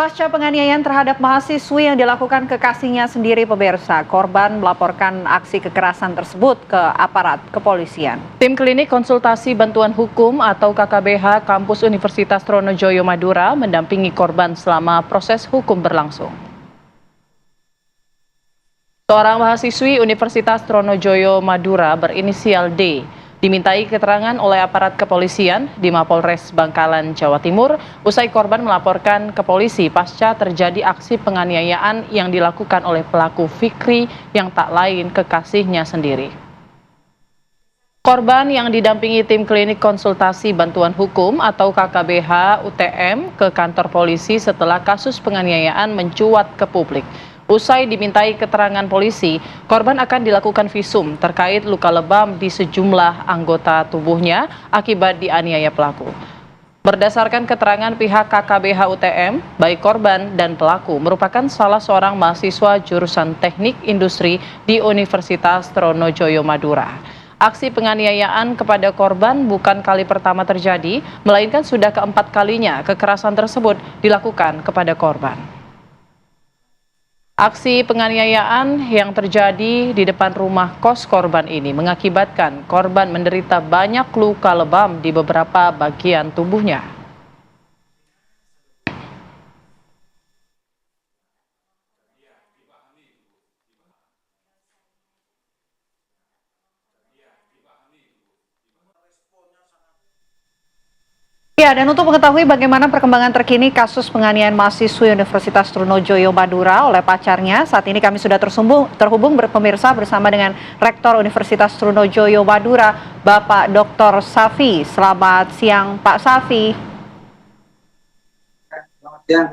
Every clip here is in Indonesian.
Pasca penganiayaan terhadap mahasiswi yang dilakukan kekasihnya sendiri pemirsa, korban melaporkan aksi kekerasan tersebut ke aparat kepolisian. Tim Klinik Konsultasi Bantuan Hukum atau KKBH Kampus Universitas Trunojoyo Madura mendampingi korban selama proses hukum berlangsung. Seorang mahasiswi Universitas Trunojoyo Madura berinisial D dimintai keterangan oleh aparat kepolisian di Mapolres Bangkalan, Jawa Timur, usai korban melaporkan ke polisi pasca terjadi aksi penganiayaan yang dilakukan oleh pelaku Fikri yang tak lain kekasihnya sendiri. Korban yang didampingi tim klinik konsultasi bantuan hukum atau KKBH UTM ke kantor polisi setelah kasus penganiayaan mencuat ke publik. Usai dimintai keterangan polisi, korban akan dilakukan visum terkait luka lebam di sejumlah anggota tubuhnya akibat dianiaya pelaku. Berdasarkan keterangan pihak KKBH UTM, baik korban dan pelaku merupakan salah seorang mahasiswa jurusan Teknik Industri di Universitas Trunojoyo Madura. Aksi penganiayaan kepada korban bukan kali pertama terjadi, melainkan sudah keempat kalinya kekerasan tersebut dilakukan kepada korban. Aksi penganiayaan yang terjadi di depan rumah kos korban ini mengakibatkan korban menderita banyak luka lebam di beberapa bagian tubuhnya. Ya, dan untuk mengetahui bagaimana perkembangan terkini kasus penganiayaan mahasiswi Universitas Trunojoyo Madura oleh pacarnya, saat ini kami sudah terhubung pemirsa bersama dengan Rektor Universitas Trunojoyo Madura, Bapak Dr. Safi. Selamat siang, Pak Safi. Selamat siang,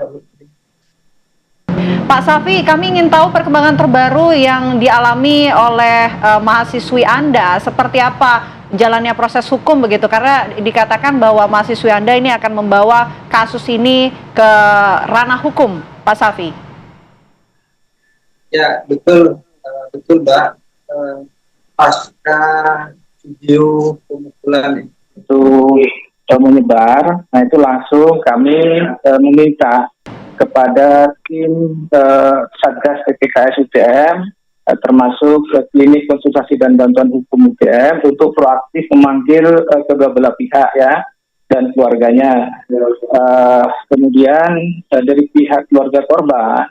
Pak Safi, kami ingin tahu perkembangan terbaru yang dialami oleh mahasiswi Anda, seperti apa jalannya proses hukum begitu, karena dikatakan bahwa mahasiswi Anda ini akan membawa kasus ini ke ranah hukum, Pak Safi. Ya, betul Mbak. Pasca video pemukulan itu menyebar, nah itu langsung kami meminta kepada tim Satgas PPKS UGM termasuk klinik konsultasi dan bantuan hukum UGM untuk proaktif memanggil kedua belah pihak ya dan keluarganya. Kemudian dari pihak keluarga korban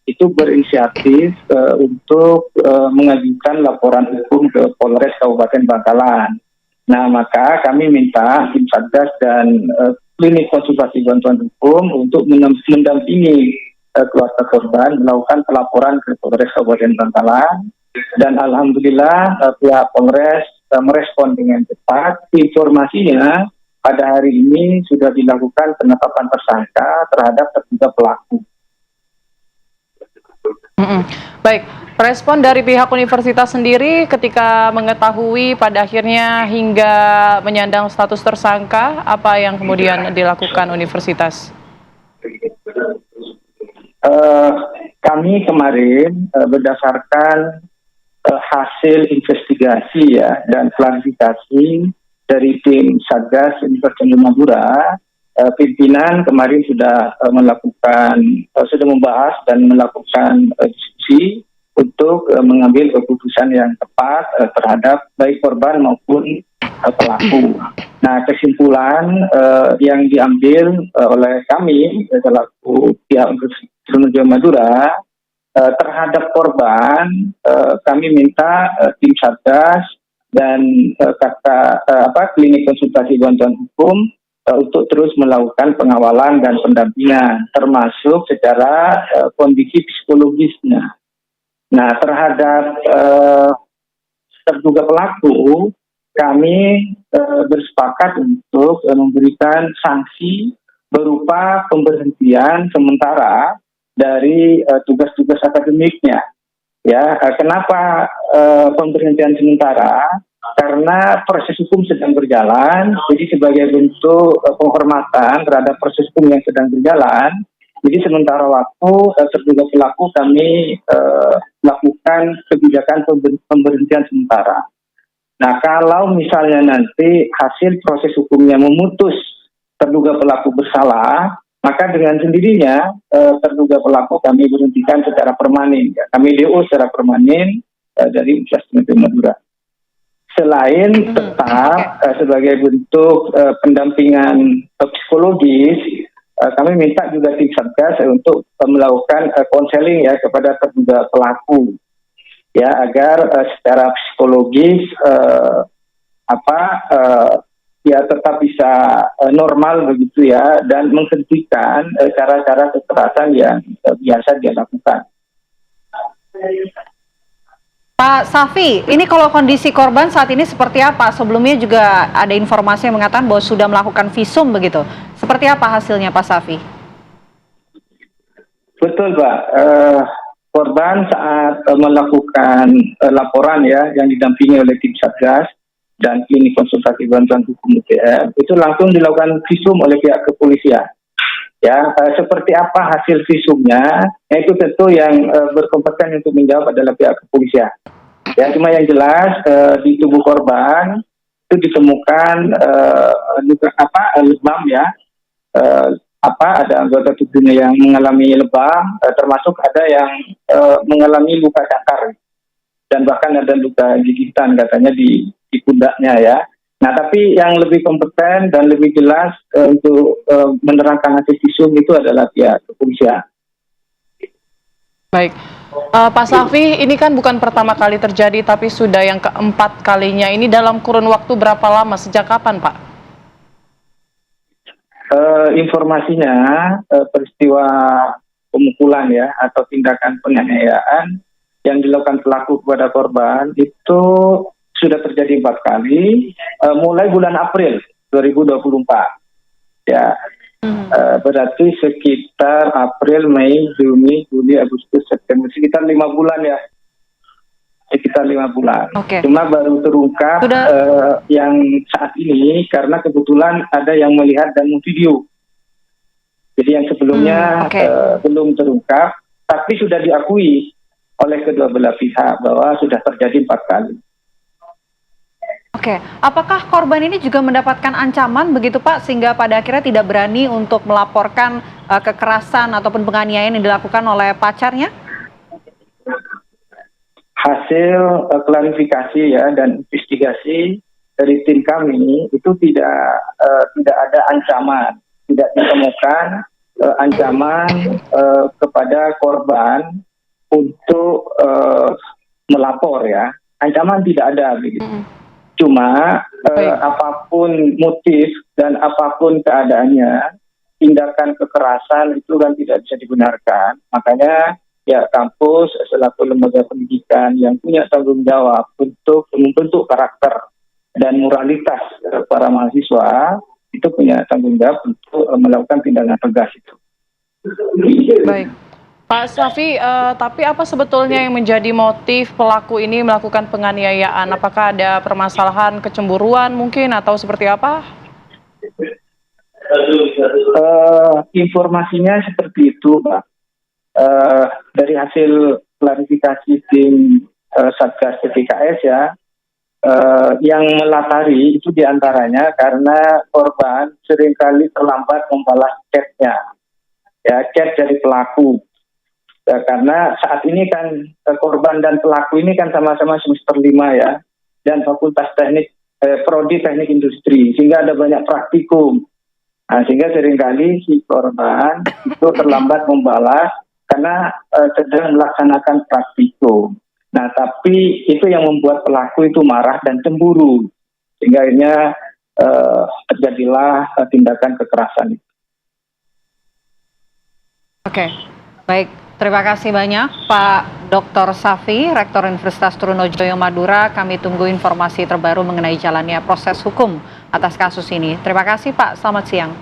itu berinisiatif untuk mengajukan laporan hukum ke Polres Kabupaten Bangkalan. Nah, maka kami minta tim Satgas dan klinik konsultasi bantuan hukum untuk mendampingi keluarga korban melakukan pelaporan ke Polres Kabupaten Bangkalan, dan alhamdulillah pihak Polres merespon dengan cepat. Informasinya pada hari ini sudah dilakukan penetapan tersangka terhadap terduga pelaku. Baik, respon dari pihak universitas sendiri ketika mengetahui pada akhirnya hingga menyandang status tersangka, apa yang kemudian dilakukan universitas? Kami kemarin berdasarkan hasil investigasi ya dan klarifikasi dari tim Satgas Universitas Madura, pimpinan kemarin sudah sudah membahas dan melakukan diskusi untuk mengambil keputusan yang tepat terhadap baik korban maupun pelaku. Nah, kesimpulan yang diambil oleh kami selaku pihak Universitas Trunojoyo Madura terhadap korban, kami minta tim Satgas dan klinik konsultasi bantuan hukum untuk terus melakukan pengawalan dan pendampingan, termasuk secara kondisi psikologisnya. Nah, terhadap terduga pelaku, kami bersepakat untuk memberikan sanksi berupa pemberhentian sementara dari tugas-tugas akademiknya. Ya, kenapa pemberhentian sementara? Karena proses hukum sedang berjalan, jadi sebagai bentuk penghormatan terhadap proses hukum yang sedang berjalan, jadi sementara waktu terduga pelaku kami lakukan kebijakan pemberhentian sementara. Nah, kalau misalnya nanti hasil proses hukumnya memutus terduga pelaku bersalah, Maka dengan sendirinya terduga pelaku kami berhentikan secara permanen. Ya. Kami DO secara permanen dari Universitas Negeri Madura. Selain tetap sebagai bentuk pendampingan psikologis, kami minta juga tim Satgas untuk melakukan konseling ya kepada terduga pelaku, ya agar secara psikologis ya tetap bisa normal begitu ya, dan menghentikan cara-cara kekerasan yang biasa dia lakukan. Pak Safi, ini kalau kondisi korban saat ini seperti apa? Sebelumnya juga ada informasi yang mengatakan bahwa sudah melakukan visum begitu. Seperti apa hasilnya Pak Safi? Betul Pak, korban saat melakukan laporan ya yang didampingi oleh tim Satgas dan klinik konsultasi bantuan hukum UTM itu langsung dilakukan visum oleh pihak kepolisian. Ya, seperti apa hasil visumnya? Itu tentu yang berkompeten untuk menjawab adalah pihak kepolisian. Ya, cuma yang jelas di tubuh korban itu ditemukan lebam ya, ada anggota tubuhnya yang mengalami lebam, termasuk ada yang mengalami luka cakar dan bahkan ada luka gigitan katanya di pundaknya ya. Nah, tapi yang lebih kompeten dan lebih jelas untuk menerangkan hasil visum itu adalah pihak kepolisian. Baik, Pak Safi, ini kan bukan pertama kali terjadi, tapi sudah yang keempat kalinya. Ini dalam kurun waktu berapa lama? Sejak kapan, Pak? Informasinya peristiwa pemukulan ya atau tindakan penganiayaan yang dilakukan pelaku kepada korban itu sudah terjadi 4 kali, mulai bulan April 2024. Ya, berarti sekitar April, Mei, Juni, Juli, Agustus, September, sekitar 5 bulan ya. Sekitar 5 bulan. Okay. Cuma baru terungkap yang saat ini karena kebetulan ada yang melihat dan video. Jadi yang sebelumnya belum terungkap, tapi sudah diakui oleh kedua belah pihak bahwa sudah terjadi 4 kali. Oke, apakah korban ini juga mendapatkan ancaman begitu Pak, sehingga pada akhirnya tidak berani untuk melaporkan kekerasan ataupun penganiayaan yang dilakukan oleh pacarnya? Hasil klarifikasi ya dan investigasi dari tim kami itu tidak ada ancaman, tidak ditemukan ancaman kepada korban untuk melapor ya. Ancaman tidak ada begitu. Cuma apapun motif dan apapun keadaannya, tindakan kekerasan itu kan tidak bisa dibenarkan. Makanya ya kampus selaku lembaga pendidikan yang punya tanggung jawab untuk membentuk karakter dan moralitas para mahasiswa itu punya tanggung jawab untuk melakukan tindakan tegas itu. Baik. Pak Safi, tapi apa sebetulnya yang menjadi motif pelaku ini melakukan penganiayaan? Apakah ada permasalahan kecemburuan mungkin atau seperti apa? Informasinya seperti itu, Pak. Dari hasil klarifikasi tim Satgas PPKS ya, yang melatari itu diantaranya karena korban seringkali terlambat membalas chatnya, ya chat dari pelaku. Ya, karena saat ini kan korban dan pelaku ini kan sama-sama semester 5 ya, dan Fakultas Teknik Prodi Teknik Industri, sehingga ada banyak praktikum. Nah, sehingga seringkali si korban itu terlambat membalas karena sedang melaksanakan praktikum. Nah, tapi itu yang membuat pelaku itu marah dan cemburu, sehingga akhirnya terjadilah tindakan kekerasan itu. Oke, baik. Terima kasih banyak Pak Dr. Safi, Rektor Universitas Trunojoyo Madura. Kami tunggu informasi terbaru mengenai jalannya proses hukum atas kasus ini. Terima kasih Pak, selamat siang.